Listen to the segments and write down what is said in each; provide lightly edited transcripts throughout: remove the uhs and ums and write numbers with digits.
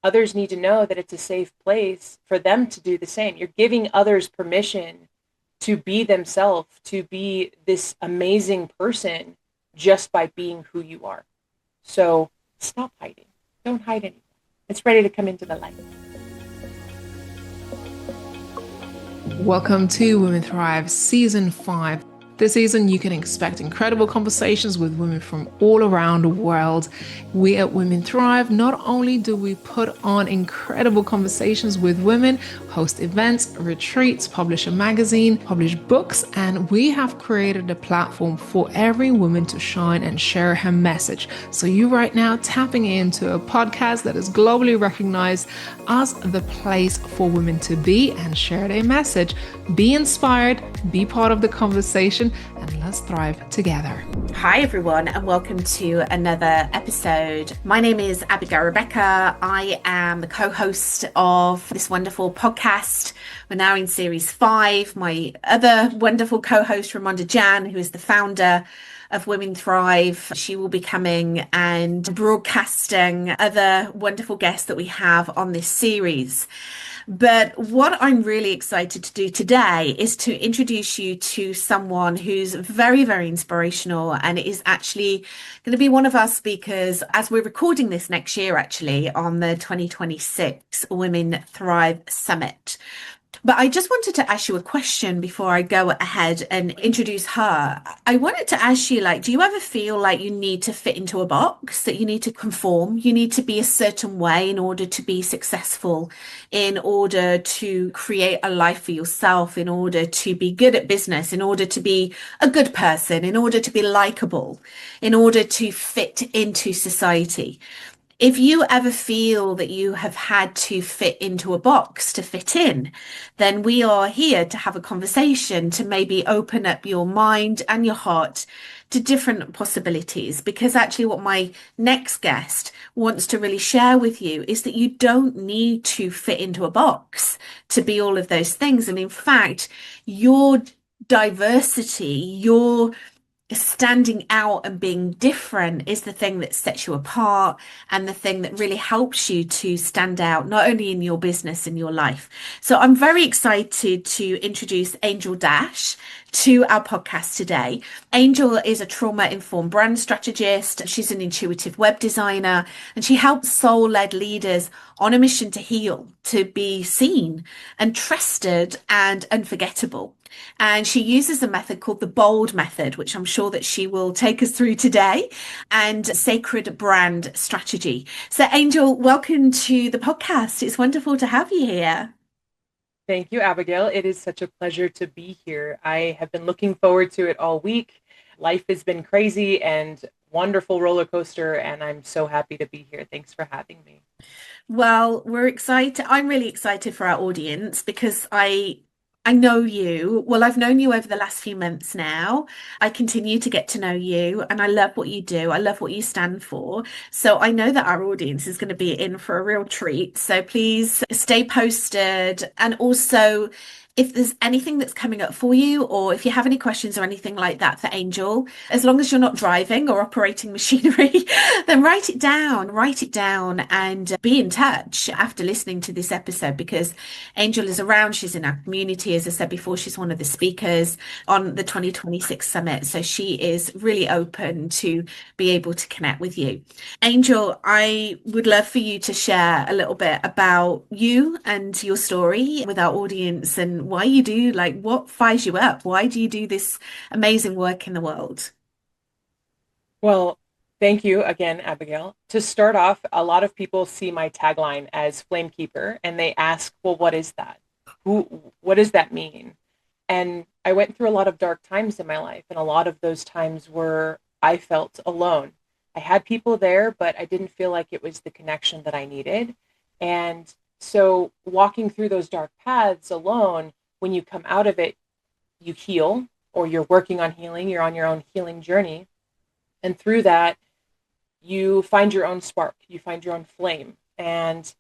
others need to know that it's a safe place for them to do the same. You're giving others permission to be themselves, to be this amazing person just by being who you are. So stop hiding. Don't hide anymore. It's ready to come into the light. Welcome to Women Thrive Season 5. This season, you can expect incredible conversations with women from all around the world. We at Women Thrive, not only do we put on incredible conversations with women, host events, retreats, publish a magazine, publish books, and we have created a platform for every woman to shine and share her message. So you right now tapping into a podcast that is globally recognized as the place for women to be and share their message. Be inspired, be part of the conversation, and let's thrive together. Hi everyone, and welcome to another episode. My name is Abigail Rebecca. I am the co-host of this wonderful podcast. We're now in series 5. My other wonderful co-host, Ramonda Jan, who is the founder of Women Thrive. She will be coming and broadcasting other wonderful guests that we have on this series. But what I'm really excited to do today is to introduce you to someone who's very, very inspirational and is actually going to be one of our speakers as we're recording this next year, actually, on the 2026 Women Thrive Summit. But I just wanted to ask you a question before I go ahead and introduce her. I wanted to ask you, do you ever feel like you need to fit into a box, that you need to conform, you need to be a certain way in order to be successful, in order to create a life for yourself, in order to be good at business, in order to be a good person, in order to be likable, in order to fit into society? If you ever feel that you have had to fit into a box to fit in, then we are here to have a conversation to maybe open up your mind and your heart to different possibilities. Because actually what my next guest wants to really share with you is that you don't need to fit into a box to be all of those things. And in fact, your diversity, your standing out and being different is the thing that sets you apart and the thing that really helps you to stand out, not only in your business, in your life. So I'm very excited to introduce Angel Dash to our podcast today. Angel is a trauma-informed brand strategist. She's an intuitive web designer, and she helps soul-led leaders on a mission to heal, to be seen and trusted and unforgettable. And she uses a method called the B.O.L.D method, which I'm sure that she will take us through today, and sacred brand strategy. So Angel, welcome to the podcast. It's wonderful to have you here. Thank you, Abigail. It is such a pleasure to be here. I have been looking forward to it all week. Life has been crazy and wonderful roller coaster, and I'm so happy to be here. Thanks for having me. Well, we're excited. I'm really excited for our audience because I know you. Well, I've known you over the last few months now. I continue to get to know you, and I love what you do. I love what you stand for. So I know that our audience is going to be in for a real treat. So please stay posted. And also, if there's anything that's coming up for you, or if you have any questions or anything like that for Angel, as long as you're not driving or operating machinery, then write it down, and be in touch after listening to this episode, because Angel is around. She's in our community. As I said before, she's one of the speakers on the 2026 summit. So she is really open to be able to connect with you. Angel, I would love for you to share a little bit about you and your story with our audience, and why you do, what fires you up? Why do you do this amazing work in the world? Well, thank you again, Abigail. To start off, a lot of people see my tagline as Flamekeeper, and they ask, well, what is that? What does that mean? And I went through a lot of dark times in my life, and a lot of those times were I felt alone. I had people there, but I didn't feel like it was the connection that I needed. And so walking through those dark paths alone, when you come out of it, you heal, or you're working on healing, you're on your own healing journey. And through that, you find your own spark, you find your own flame. And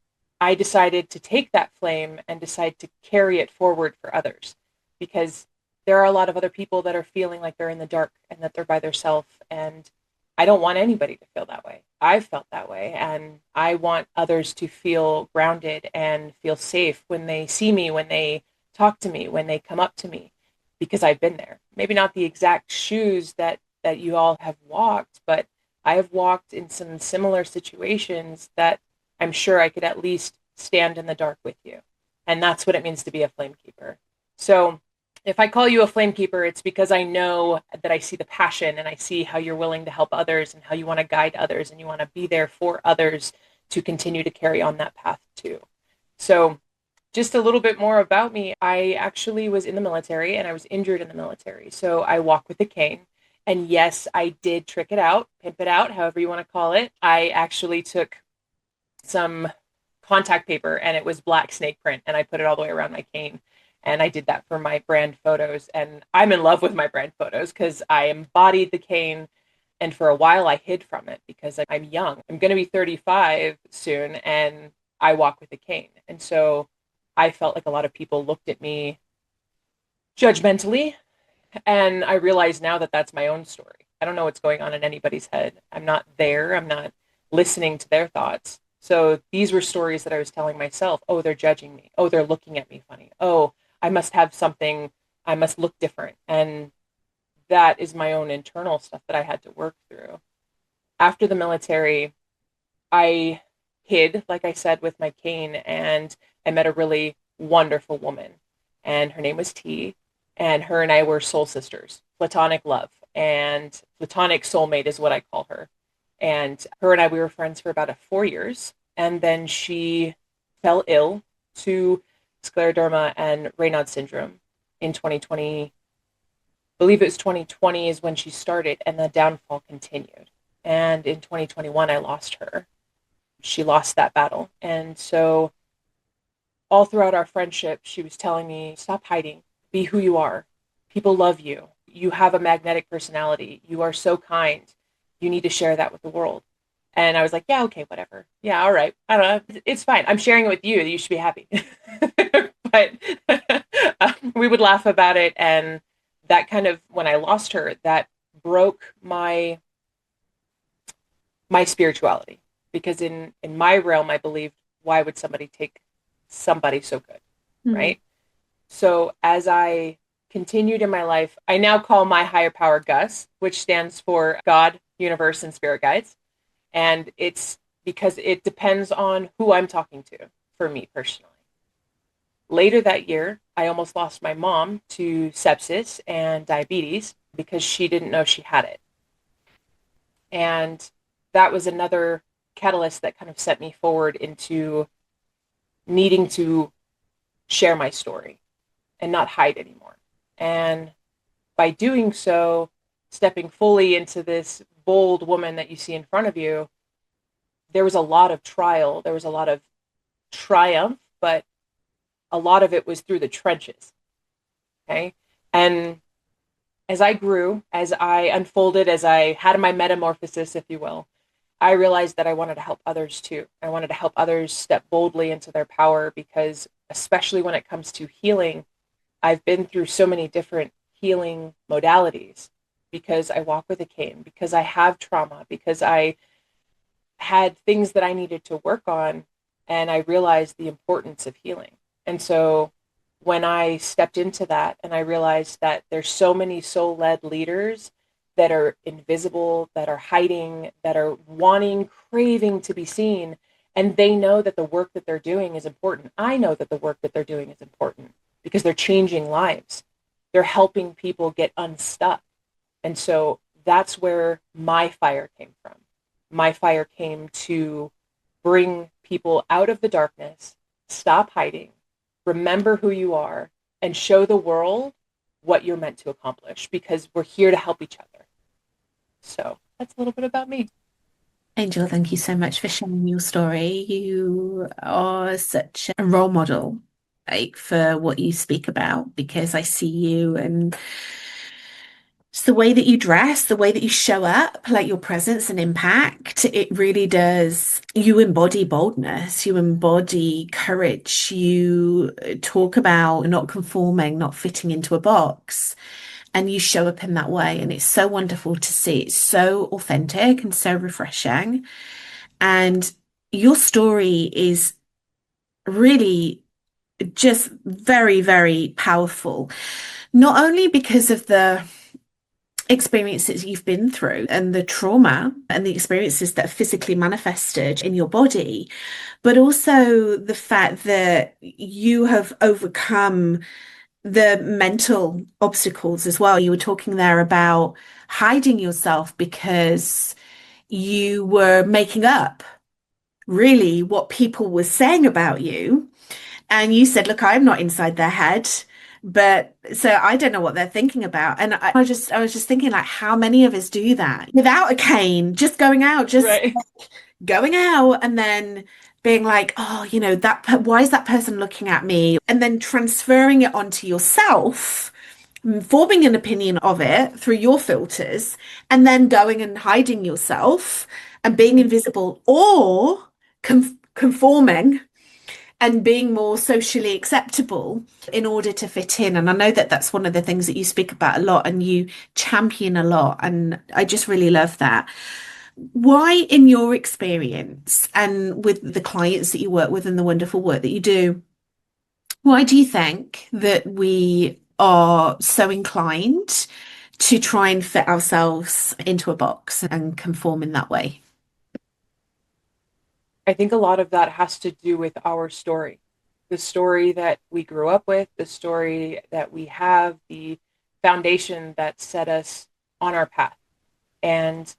I decided to take that flame and decide to carry it forward for others, because there are a lot of other people that are feeling like they're in the dark and that they're by themselves. And I don't want anybody to feel that way. I've felt that way. And I want others to feel grounded and feel safe when they see me, when they talk to me, when they come up to me, because I've been there. Maybe not the exact shoes that you all have walked, but I have walked in some similar situations that I'm sure I could at least stand in the dark with you. And that's what it means to be a flame keeper. So if I call you a flame keeper, it's because I know that I see the passion and I see how you're willing to help others and how you want to guide others and you want to be there for others to continue to carry on that path too. So, just a little bit more about me. I actually was in the military and I was injured in the military. So, I walk with a cane. And yes, I did trick it out, pimp it out, however you want to call it. I actually took some contact paper and it was black snake print and I put it all the way around my cane. And I did that for my brand photos. And I'm in love with my brand photos because I embodied the cane. And for a while, I hid from it because I'm young. I'm going to be 35 soon and I walk with a cane. And so I felt like a lot of people looked at me judgmentally. And I realize now that that's my own story. I don't know what's going on in anybody's head. I'm not there. I'm not listening to their thoughts. So these were stories that I was telling myself. Oh, they're judging me. Oh, they're looking at me funny. Oh, I must have something. I must look different. And that is my own internal stuff that I had to work through. After the military, I hid, like I said, with my cane, and I met a really wonderful woman. And her name was T. And her and I were soul sisters, platonic love. And platonic soulmate is what I call her. And her and I, we were friends for about 4 years. And then she fell ill to scleroderma and Raynaud's syndrome in 2020. I believe it was 2020 is when she started, and the downfall continued. And in 2021, I lost her. She lost that battle. And so all throughout our friendship, she was telling me, stop hiding, be who you are. People love you. You have a magnetic personality. You are so kind. You need to share that with the world. And I was like, yeah, okay, whatever. Yeah, all right. I don't know. It's fine. I'm sharing it with you. You should be happy. But we would laugh about it. And that kind of, when I lost her, that broke my spirituality. Because in my realm, I believed, why would somebody take somebody so good? Mm. Right. So as I continued in my life, I now call my higher power Gus, which stands for God, universe, and spirit guides. And it's because it depends on who I'm talking to for me personally. Later that year, I almost lost my mom to sepsis and diabetes because she didn't know she had it. And that was another catalyst that kind of set me forward into needing to share my story and not hide anymore. And by doing so, stepping fully into this bold woman that you see in front of you, there was a lot of trial, there was a lot of triumph, but a lot of it was through the trenches. Okay. And as I grew, as I unfolded, as I had my metamorphosis, if you will, I realized that I wanted to help others too. I wanted to help others step boldly into their power because, especially when it comes to healing, I've been through so many different healing modalities because I walk with a cane, because I have trauma, because I had things that I needed to work on, and I realized the importance of healing. And so when I stepped into that and I realized that there's so many soul-led leaders that are invisible, that are hiding, that are wanting, craving to be seen, and they know that the work that they're doing is important. I know that the work that they're doing is important because they're changing lives. They're helping people get unstuck. And so that's where my fire came from. My fire came to bring people out of the darkness, stop hiding, remember who you are, and show the world what you're meant to accomplish because we're here to help each other. So that's a little bit about me. Angel, thank you so much for sharing your story. You are such a role model, like for what you speak about, because I see you and just the way that you dress, the way that you show up, like your presence and impact, it really does. You embody boldness, you embody courage, you talk about not conforming, not fitting into a box. and you show up in that way. And it's so wonderful to see. It's so authentic and so refreshing. And your story is really just very, very powerful, not only because of the experiences you've been through and the trauma and the experiences that are physically manifested in your body, but also the fact that you have overcome the mental obstacles as well. You were talking there about hiding yourself because you were making up really what people were saying about you. And you said, look, I'm not inside their head. But so I don't know what they're thinking about. And I was just thinking, like, how many of us do that without a cane, just going out, just Right. going out and then being like, oh, why is that person looking at me? And then transferring it onto yourself, forming an opinion of it through your filters, and then going and hiding yourself and being invisible or conforming and being more socially acceptable in order to fit in. And I know that that's one of the things that you speak about a lot and you champion a lot. And I just really love that. Why, in your experience and with the clients that you work with and the wonderful work that you do, why do you think that we are so inclined to try and fit ourselves into a box and conform in that way? I think a lot of that has to do with our story, the story that we grew up with, the story that we have, the foundation that set us on our path. And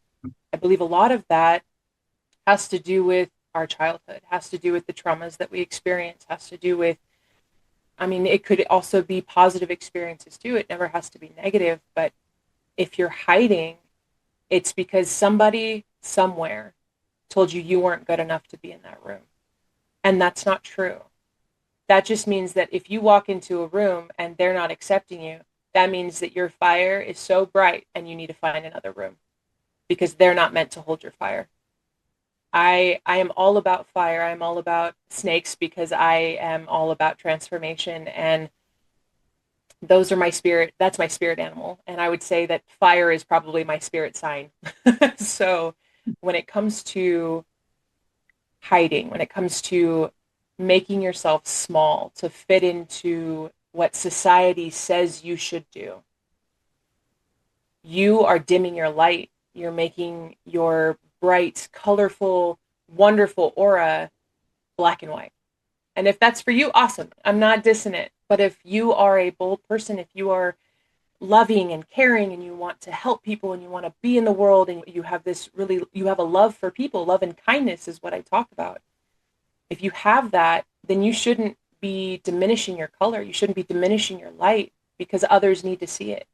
I believe a lot of that has to do with our childhood, has to do with the traumas that we experience, has to do with, I mean, it could also be positive experiences too. It never has to be negative. But if you're hiding, it's because somebody somewhere told you you weren't good enough to be in that room. And that's not true. That just means that if you walk into a room and they're not accepting you, that means that your fire is so bright and you need to find another room because they're not meant to hold your fire. I am all about fire. I'm all about snakes because I am all about transformation, and those are my spirit. That's my spirit animal. And I would say that fire is probably my spirit sign. So when it comes to hiding, when it comes to making yourself small to fit into what society says you should do, you are dimming your light. You're making your bright, colorful, wonderful aura black and white. And if that's for you, awesome. I'm not dissing it. But if you are a bold person, if you are loving and caring and you want to help people and you want to be in the world and you have this really, you have a love for people, love and kindness is what I talk about. If you have that, then you shouldn't be diminishing your color. You shouldn't be diminishing your light because others need to see it.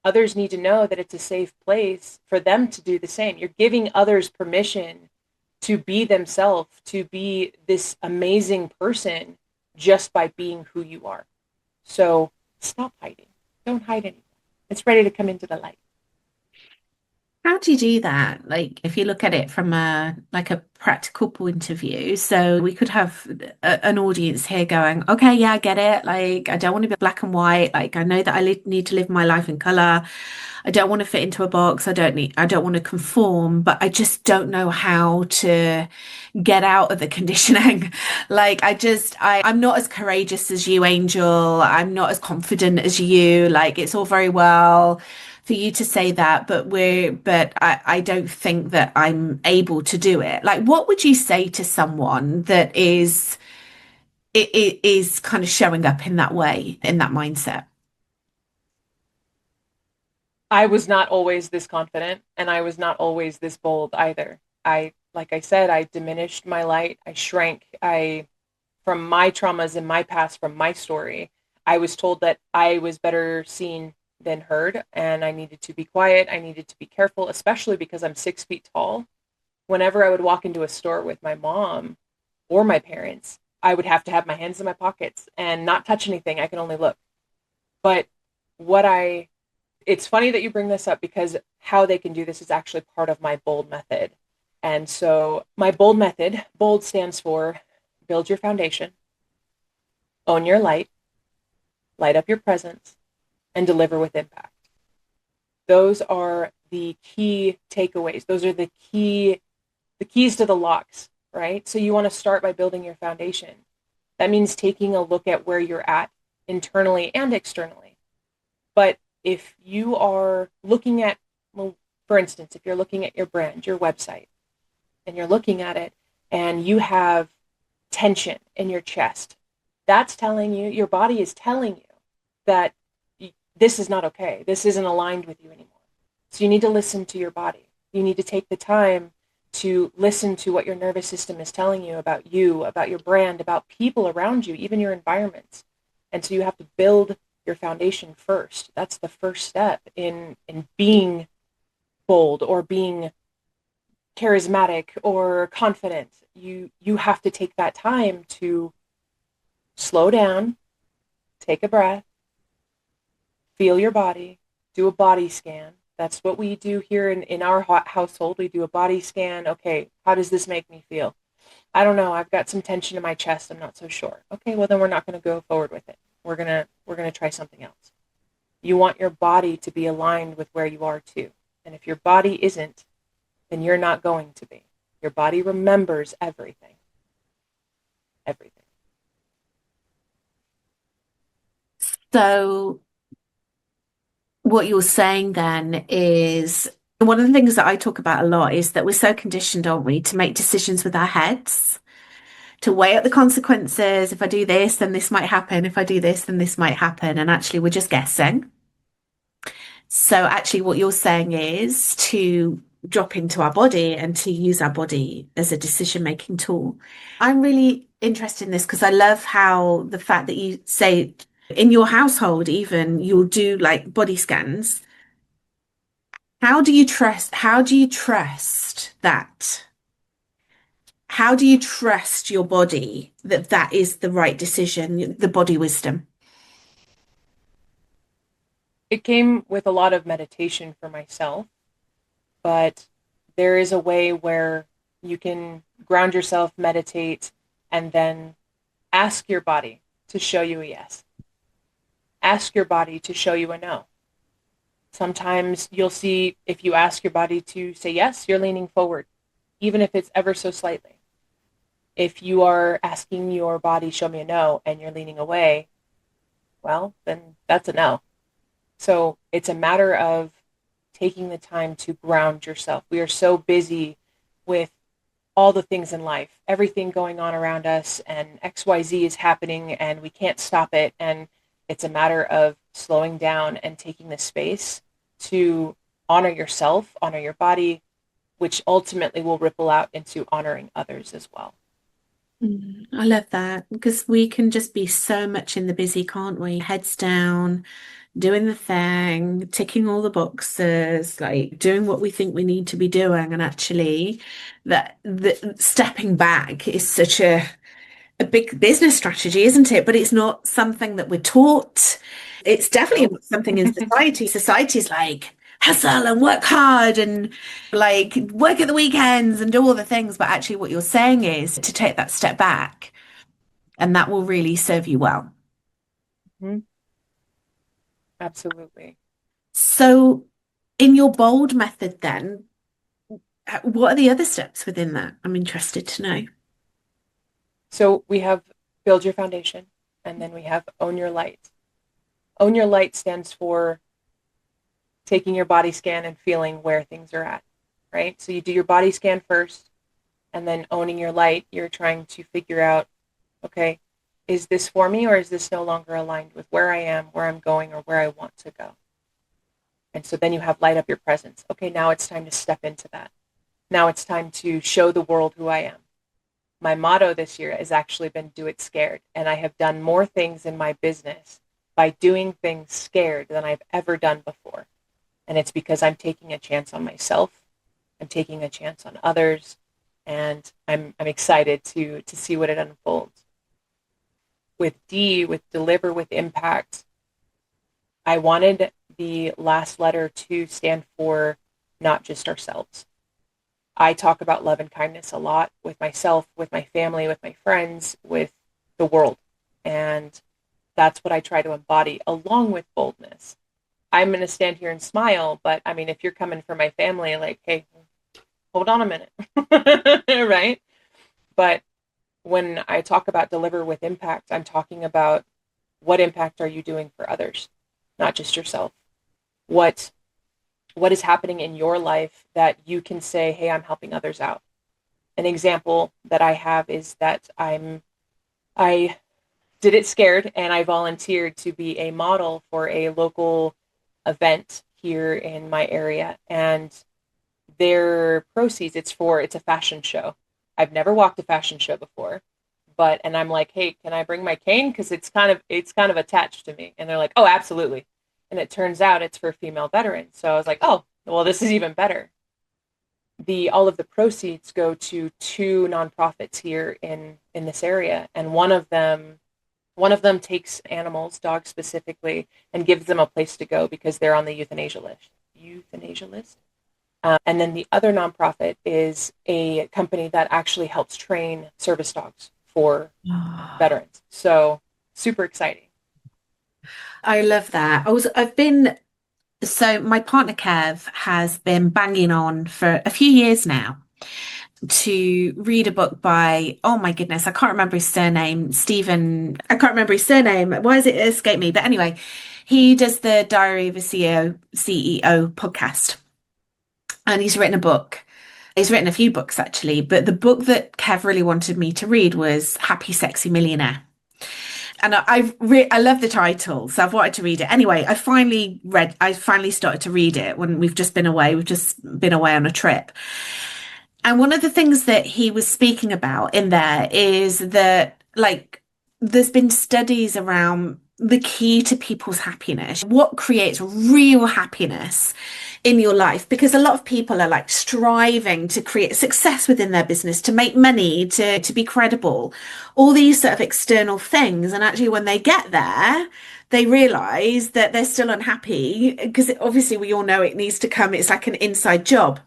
Others need to know that it's a safe place for them to do the same. You're giving others permission to be themselves, to be this amazing person just by being who you are. So stop hiding. Don't hide anymore. It's ready to come into the light. How do you do that? Like, if you look at it from a practical point of view, so we could have an audience here going, okay, yeah, I get it. Like, I don't want to be black and white. Like, I know that need to live my life in color. I don't want to fit into a box. I don't want to conform, but I just don't know how to get out of the conditioning. Like, I'm not as courageous as you, Angel. I'm not as confident as you. Like, it's all very well for you to say that, but I don't think that I'm able to do it. Like, what would you say to someone that is kind of showing up in that way, in that mindset? I was not always this confident and I was not always this bold either. Like I said, I diminished my light. I shrank. From my traumas in my past, from my story, I was told that I was better seen than heard and I needed to be quiet. I needed to be careful, especially because I'm 6 feet tall. Whenever I would walk into a store with my mom or my parents, I would have to have my hands in my pockets and not touch anything. I can only look. But what I it's funny that you bring this up because how they can do this is actually part of my bold method. And so my bold method, bold stands for build your foundation, own your light, light up your presence, and deliver with impact. Those are the key takeaways. Those are the keys to the locks, right? So you want to start by building your foundation. That means taking a look at where you're at internally and externally. But if you are looking at, well, for instance, if you're looking at your brand, your website, and you're looking at it and you have tension in your chest, that's telling you, your body is telling you that this is not okay. This isn't aligned with you anymore. So you need to listen to your body. You need to take the time to listen to what your nervous system is telling you, about your brand, about people around you, even your environments. And so you have to build your foundation first. That's the first step in being bold or being charismatic or confident. You have to take that time to slow down, take a breath, feel your body, do a body scan. That's what we do here in our household. We do a body scan. Okay, how does this make me feel? I don't know. I've got some tension in my chest. I'm not so sure. Okay, well then we're not going to go forward with it. We're gonna try something else. You want your body to be aligned with where you are too. And if your body isn't, then you're not going to be. Your body remembers everything. Everything. So what you're saying then is one of the things that I talk about a lot is that we're so conditioned, aren't we, to make decisions with our heads, to weigh up the consequences. If I do this, then this might happen. If I do this, then this might happen. And actually, we're just guessing. So, actually, what you're saying is to drop into our body and to use our body as a decision-making tool. I'm really interested in this because I love how the fact that you say in your household, even you'll do like body scans. How do you trust that? How do you trust your body that that is the right decision, the body wisdom? It came with a lot of meditation for myself, but there is a way where you can ground yourself, meditate, and then ask your body to show you a yes. Ask your body to show you a no. Sometimes you'll see if you ask your body to say yes, you're leaning forward, even if it's ever so slightly. If you are asking your body, show me a no, and you're leaning away, well, then that's a no. So it's a matter of taking the time to ground yourself. We are so busy with all the things in life, everything going on around us, and XYZ is happening, and we can't stop it. And it's a matter of slowing down and taking the space to honor yourself, honor your body, which ultimately will ripple out into honoring others as well. I love that because we can just be so much in the busy, can't we? Heads down, doing the thing, ticking all the boxes, like doing what we think we need to be doing. And actually, that the stepping back is such a big business strategy, isn't it? But it's not something that we're taught. It's definitely Nope. not something in society. Society's like hustle and work hard and like work at the weekends and do all the things. But actually, what you're saying is to take that step back, and that will really serve you well. Mhm. Absolutely. So, in your bold method, then, what are the other steps within that? I'm interested to know. So we have build your foundation, and then we have own your light. Own your light stands for taking your body scan and feeling where things are at, right? So you do your body scan first, and then owning your light, you're trying to figure out, okay, is this for me or is this no longer aligned with where I am, where I'm going, or where I want to go? And so then you have light up your presence. Okay, now it's time to step into that. Now it's time to show the world who I am. My motto this year has actually been do it scared. And I have done more things in my business by doing things scared than I've ever done before. And it's because I'm taking a chance on myself. I'm taking a chance on others. And I'm excited to see what it unfolds. With D, with deliver with impact, I wanted the last letter to stand for not just ourselves. I talk about love and kindness a lot with myself, with my family, with my friends, with the world. And that's what I try to embody along with boldness. I'm going to stand here and smile. But I mean, if you're coming for my family, like, hey, hold on a minute. Right. But when I talk about deliver with impact, I'm talking about what impact are you doing for others, not just yourself. What what is happening in your life that you can say, hey, I'm helping others out. An example that I have is that I did it scared and I volunteered to be a model for a local event here in my area. And their proceeds, it's a fashion show. I've never walked a fashion show before, but and I'm like, hey, can I bring my cane? Because it's kind of attached to me. And they're like, oh, absolutely. And it turns out it's for female veterans. So I was like, oh, well, this is even better. The all of the proceeds go to two nonprofits here in this area, and one of them takes animals, dogs specifically, and gives them a place to go because they're on the euthanasia list. Euthanasia list. And then the other nonprofit is a company that actually helps train service dogs for veterans. So super exciting. I love that. I've been so my partner Kev has been banging on for a few years now to read a book by, oh my goodness, I can't remember his surname, Stephen. I can't remember his surname. Why does it escape me? But anyway, he does the Diary of a CEO podcast, and he's written a book. He's written a few books actually, but the book that Kev really wanted me to read was Happy Sexy Millionaire. And I love the title, so I've wanted to read it. Anyway, I finally started to read it when we've just been away. We've just been away on a trip. And one of the things that he was speaking about in there is that, like, there's been studies around the key to people's happiness, what creates real happiness in your life, because a lot of people are like striving to create success within their business, to make money, to be credible, all these sort of external things. And actually, when they get there, they realize that they're still unhappy because obviously we all know it needs to come, it's like an inside job.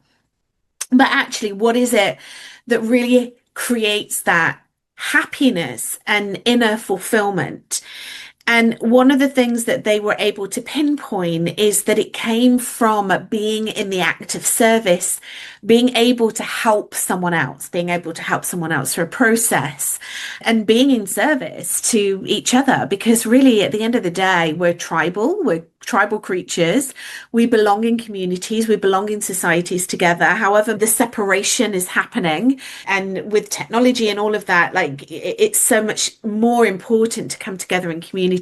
But actually, what is it that really creates that happiness and inner fulfillment? And one of the things that they were able to pinpoint is that it came from being in the act of service, being able to help someone else, being able to help someone else through a process, and being in service to each other. Because really, at the end of the day, we're tribal creatures. We belong in communities, we belong in societies together. However, the separation is happening. And with technology and all of that, like it's so much more important to come together in community.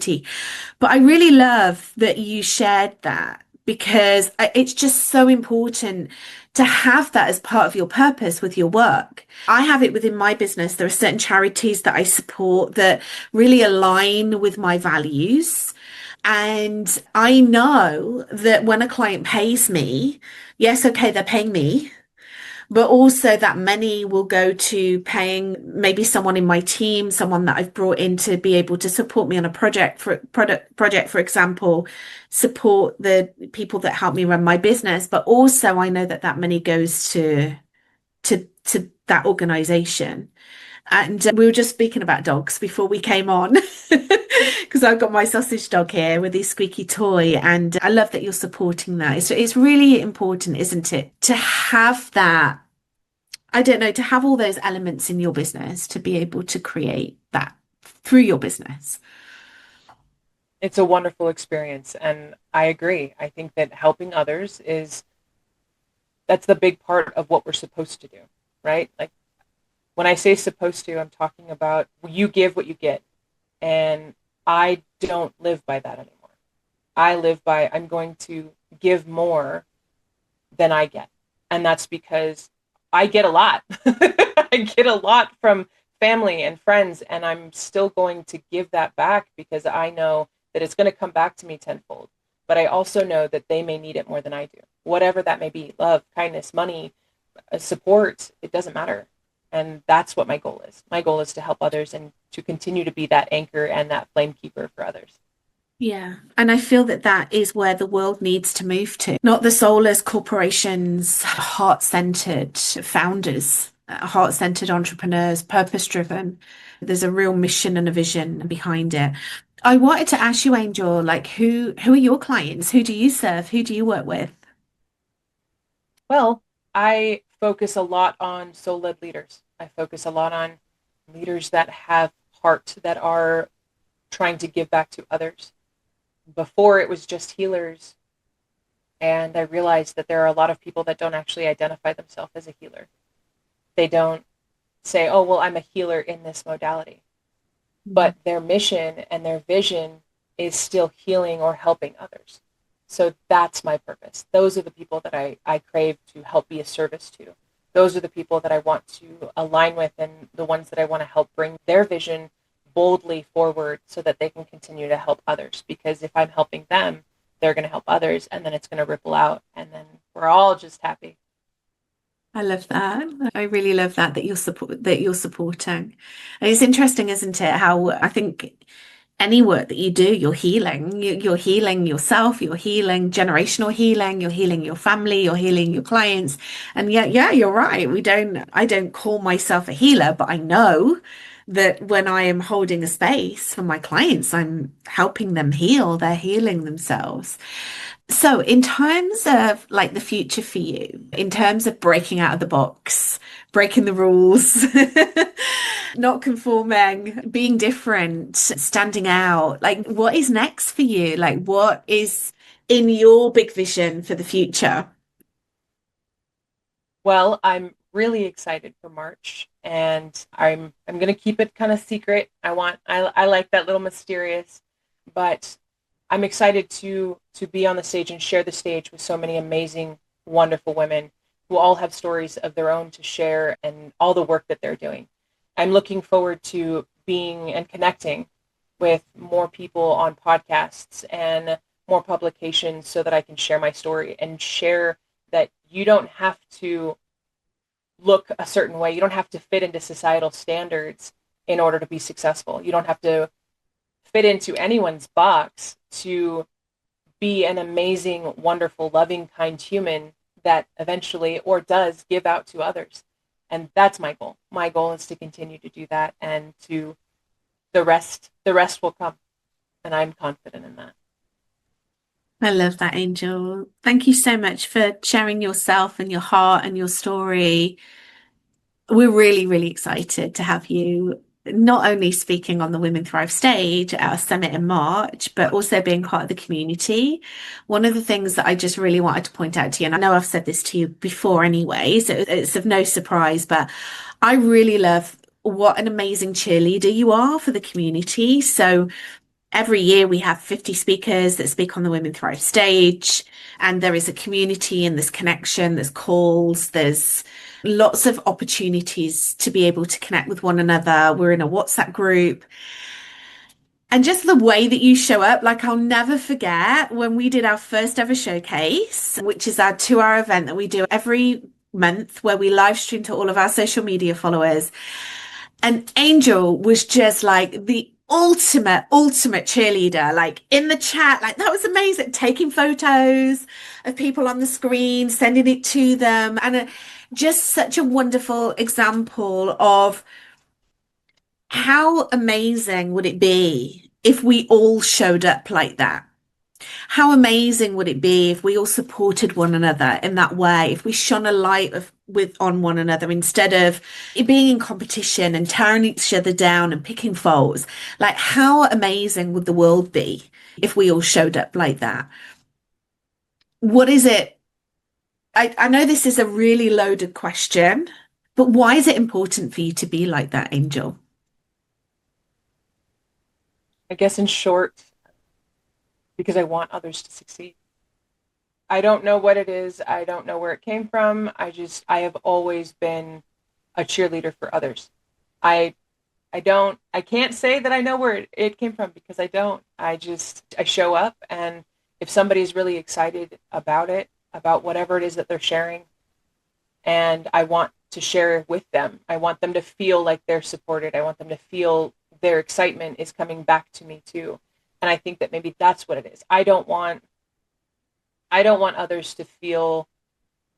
But I really love that you shared that because it's just so important to have that as part of your purpose with your work. I have it within my business. There are certain charities that I support that really align with my values. And I know that when a client pays me, yes, okay, they're paying me, but also that money will go to paying maybe someone in my team, someone that I've brought in to be able to support me on a project, for example, support the people that help me run my business. But also I know that that money goes to that organization. And we were just speaking about dogs before we came on, because I've got my sausage dog here with his squeaky toy. And I love that you're supporting that. It's really important, isn't it, to have that, I don't know, to have all those elements in your business, to be able to create that through your business. It's a wonderful experience, and I agree. I think that helping others is that's the big part of what we're supposed to do, right? Like when I say supposed to, I'm talking about you give what you get. And I don't live by that anymore. I live by I'm going to give more than I get. And that's because I get a lot. I get a lot from family and friends, and I'm still going to give that back because I know that it's going to come back to me tenfold. But I also know that they may need it more than I do. Whatever that may be, love, kindness, money, support, it doesn't matter. And that's what my goal is. My goal is to help others and to continue to be that anchor and that flame keeper for others. Yeah. And I feel that that is where the world needs to move to, not the soulless corporations, heart-centered founders. heart-centered entrepreneurs, purpose-driven. There's a real mission and a vision behind it. I wanted to ask you, Angel, like who are your clients? Who do you serve? Who do you work with? Well, I focus a lot on soul-led leaders. I focus a lot on leaders that have heart, that are trying to give back to others. Before it was just healers, and I realized that there are a lot of people that don't actually identify themselves as a healer. They don't say, oh, well, I'm a healer in this modality. But their mission and their vision is still healing or helping others. So that's my purpose. Those are the people that I crave to help be a service to. Those are the people that I want to align with, and the ones that I want to help bring their vision boldly forward so that they can continue to help others. Because if I'm helping them, they're going to help others, and then it's going to ripple out, and then we're all just happy. I love that. I really love that you're supporting. And it's interesting, isn't it? How I think any work that you do, you're healing. You're healing yourself, you're healing generational healing, you're healing your family, you're healing your clients. And yet, yeah, you're right. I don't call myself a healer, but I know that when I am holding a space for my clients, I'm helping them heal. They're healing themselves. So, in terms of like the future for you, in terms of breaking out of the box, breaking the rules, not conforming, being different, standing out, like what is next for you? Like, what is in your big vision for the future? Well, I'm really excited for March, and I'm going to keep it kind of secret. I like that little mysterious, but I'm excited to be on the stage and share the stage with so many amazing, wonderful women who all have stories of their own to share, and all the work that they're doing. I'm looking forward to being and connecting with more people on podcasts and more publications so that I can share my story and share that you don't have to look a certain way. You don't have to fit into societal standards in order to be successful. You don't have to fit into anyone's box to be an amazing, wonderful, loving, kind human that eventually or does give out to others. And that's my goal. My goal is to continue to do that, and to the rest will come. And I'm confident in that. I love that, Angel. Thank you so much for sharing yourself and your heart and your story. We're really, really excited to have you not only speaking on the Women Thrive stage at our summit in March, but also being part of the community. One of the things that I just really wanted to point out to you, and I know I've said this to you before anyway, so it's of no surprise, but I really love what an amazing cheerleader you are for the community. So every year we have 50 speakers that speak on the Women Thrive stage, and there is a community and there's connection, there's calls, there's lots of opportunities to be able to connect with one another. We're in a WhatsApp group. And just the way that you show up, like I'll never forget when we did our first ever showcase, which is our 2 hour event that we do every month where we live stream to all of our social media followers. And Angel was just like the ultimate cheerleader, like in the chat, like that was amazing, taking photos of people on the screen, sending it to them. And just such a wonderful example of how amazing would it be if we all showed up like that? How amazing would it be if we all supported one another in that way? If we shone a light on one another instead of it being in competition and tearing each other down and picking faults? Like, how amazing would the world be if we all showed up like that? What is it? I know this is a really loaded question, but why is it important for you to be like that, Angel? I guess in short, because I want others to succeed. I don't know what it is. I don't know where it came from. I have always been a cheerleader for others. I I can't say that I know where it came from, because I don't. I show up, and if somebody's really excited about it, about whatever it is that they're sharing, and I want to share with them, I want them to feel like they're supported. I want them to feel their excitement is coming back to me too. And I think that maybe that's what it is. I don't want others to feel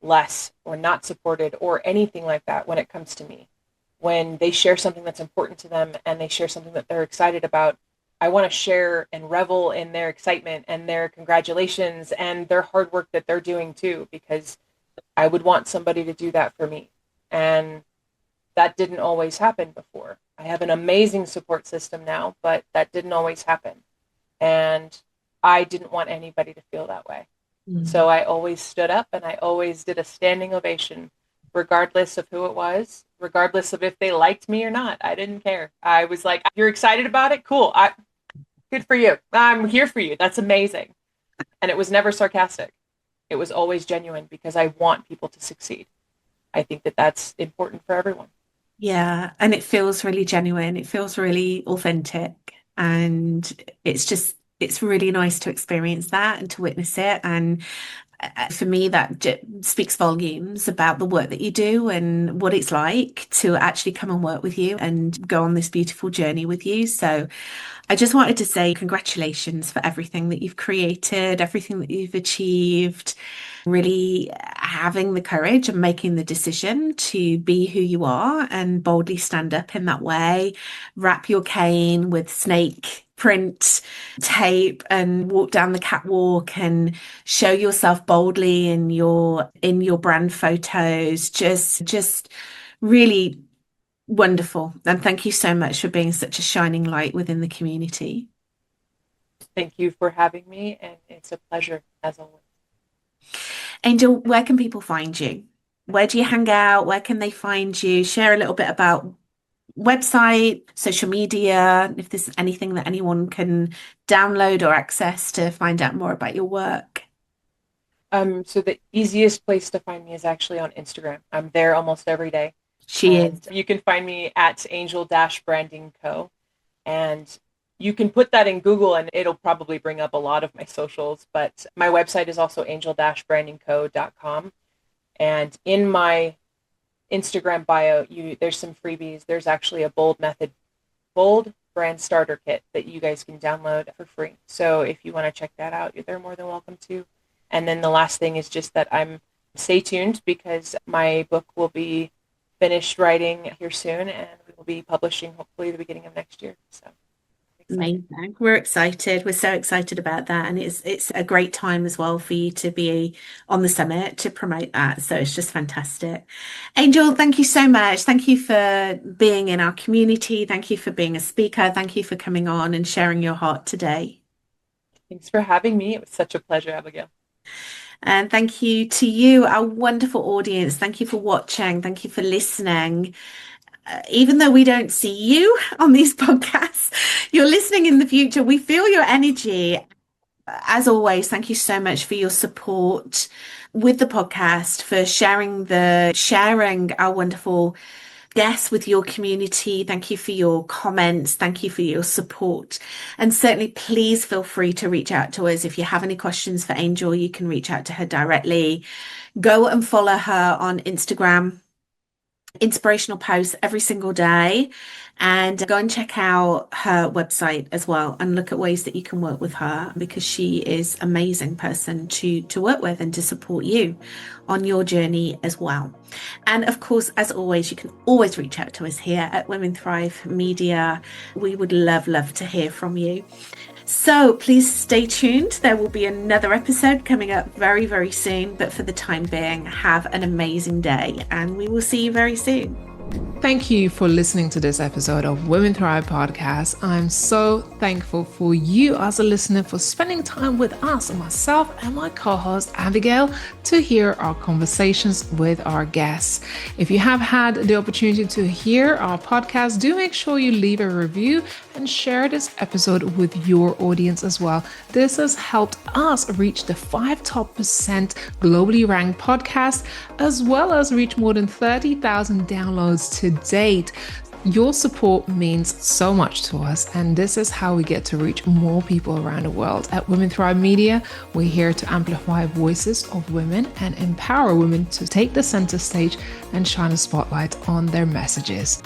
less or not supported or anything like that when it comes to me. When they share something that's important to them and they share something that they're excited about, I want to share and revel in their excitement and their congratulations and their hard work that they're doing too, because I would want somebody to do that for me. And that didn't always happen before. I have an amazing support system now, but that didn't always happen. And I didn't want anybody to feel that way. So I always stood up and I always did a standing ovation, regardless of who it was, regardless of if they liked me or not. I didn't care. I was like, you're excited about it? Cool. Good for you. I'm here for you. That's amazing. And it was never sarcastic. It was always genuine because I want people to succeed. I think that that's important for everyone. Yeah, and it feels really genuine. It feels really authentic. And it's really nice to experience that and to witness it. And for me, that speaks volumes about the work that you do and what it's like to actually come and work with you and go on this beautiful journey with you. So I just wanted to say congratulations for everything that you've created, everything that you've achieved, really having the courage and making the decision to be who you are and boldly stand up in that way, wrap your cane with snake print tape and walk down the catwalk and show yourself boldly in your brand photos. Just really wonderful. And thank you so much for being such a shining light within the community. Thank you for having me, and it's a pleasure as always. Angel, where can people find you? Where do you hang out? Where can they find you? Share a little bit about website, social media, if there's anything that anyone can download or access to find out more about your work. So the easiest place to find me is actually on Instagram. I'm there almost every day. She is. You can find me at Angel-Branding Co. And you can put that in Google and it'll probably bring up a lot of my socials. But my website is also angel-brandingco.com. And in my Instagram bio, there's some freebies. There's actually a B.O.L.D brand starter kit that you guys can download for free. So if you want to check that out, they're more than welcome to. And then the last thing is just that stay tuned because my book will be finished writing here soon and we will be publishing hopefully the beginning of next year. So amazing. We're excited. We're so excited about that. And it's a great time as well for you to be on the summit to promote that. So it's just fantastic. Angel, thank you so much. Thank you for being in our community. Thank you for being a speaker. Thank you for coming on and sharing your heart today. Thanks for having me. It was such a pleasure, Abigail. And thank you to you, our wonderful audience. Thank you for watching. Thank you for listening. Even though we don't see you on these podcasts, you're listening in the future. We feel your energy. As always, thank you so much for your support with the podcast, for sharing our wonderful guests with your community. Thank you for your comments. Thank you for your support. And certainly, please feel free to reach out to us. If you have any questions for Angel, you can reach out to her directly. Go and follow her on Instagram. Inspirational posts every single day, and go and check out her website as well and look at ways that you can work with her because she is an amazing person to work with and to support you on your journey as well. And of course, as always, you can always reach out to us here at Women Thrive Media. We would love to hear from you. So please stay tuned. There will be another episode coming up very, very soon. But for the time being, have an amazing day and we will see you very soon. Thank you for listening to this episode of Women Thrive Podcast. I'm so thankful for you as a listener for spending time with us, myself and my co-host Abigail, to hear our conversations with our guests. If you have had the opportunity to hear our podcast, do make sure you leave a review and share this episode with your audience as well. This has helped us reach the 5 top % globally ranked podcasts, as well as reach more than 30,000 downloads to date. Your support means so much to us, and this is how we get to reach more people around the world. At Women Thrive Media, we're here to amplify voices of women and empower women to take the center stage and shine a spotlight on their messages.